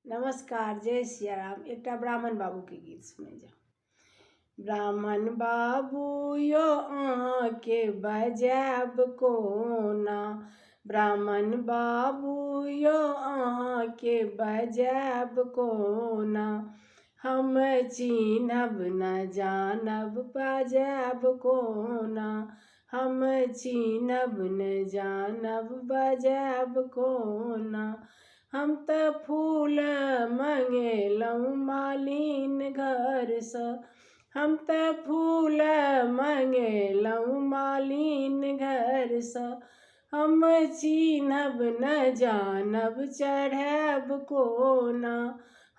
नमस्कार, जय सिया राम। एक ब्राह्मण बाबू के गीत सुने जाओ। ब्राह्मण बाबू यो अहाँ के बजाब कोना, ब्राह्मण बाबू यो अहाँ के बजाब कोना, हम चिन्हब न जानब बजाब कोना, हम चिन्हब न जानब बजाब कोना। हम त फूल मंगेलहुँ मालिन घरसँ, हम त फूल मंगेलहुँ मालिन घरसँ, हम चिन्हब न जानब चढ़ाब कोना,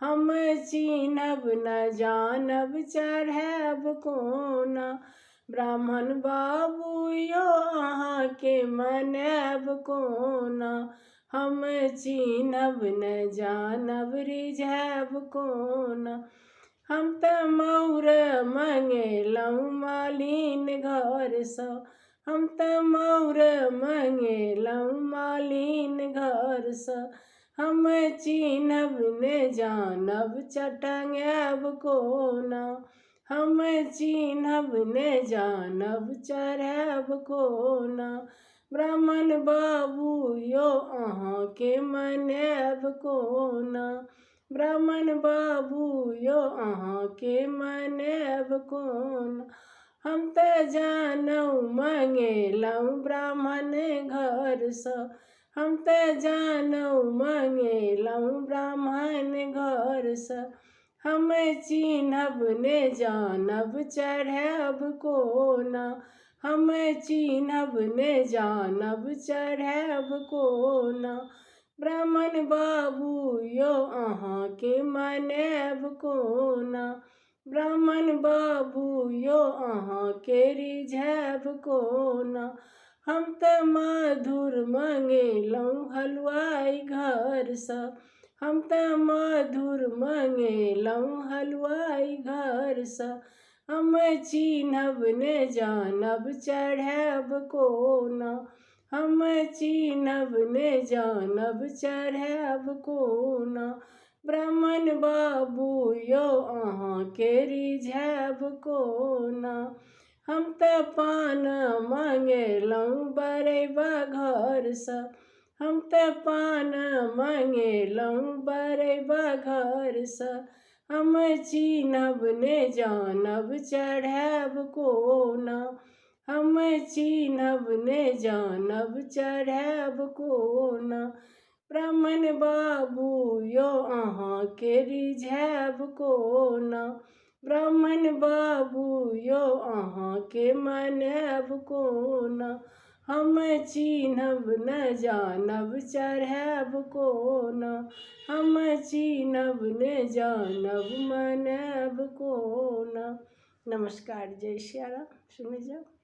हम चिन्हब न जानब चढ़ाब कोना। ब्राह्मण बाबू यो अहाँ के मनाब कोना, हम चिन्हब न जानब रिझाब कोना। हम त मौर मंगेलहुँ मालिन घरसँ, हम त मौर मंगेलहुँ मालिन घरसँ, हम चिन्हब न जानब चटंगाब कोना, हम चिन्हब न जानब चढ़ाब कोना। ब्राह्मण बाबू यो अहाँ के मनाब कोना, ब्राह्मण बाबू यो अहाँ के मनाब कोना। हम त जनउ मंगेलहुँ ब्राह्मण घरसँ, हम त जनउ मंगेलहुँ ब्राह्मण घरसँ, हम चिन्हब न जानब चढ़ाब कोना, हम चिन्हब न जानब चढ़ाब कोना। ब्राह्मण बाबू यो अहाँ के मनाब कोना, ब्राह्मण बाबू यो अहाँ के रिझाब कोना। हम त मधुर मंगेलहुँ हलवाई घरसँ, हम त मधुर मंगेलहुँ हलवाई घरसँ, हम चिन्हब न जानब चढ़ाब कोना, हम चिन्हब न जानब चढ़ाब कोना। ब्राह्मण बाबू यो अहाँ के रिझाब कोना। हम त पान मंगेलहुँ बरैबा घरसँ, हम त पान मंगेलहुँ बरैबा घरसँ, हम चिन्हब न जानब चढ़ाब कोना, हम चिन्हब न जानब चढ़ाब कोना। ब्राह्मण बाबू यो अहाँ के रिझाब कोना, ब्राह्मण बाबू यो अहाँ के मनाब कोना, हम चिन्हब न जानब चढ़ाब कोना, हम चिन्हब न जानब मनाब कोना। नमस्कार, जय सिया राम। सुने जाओ।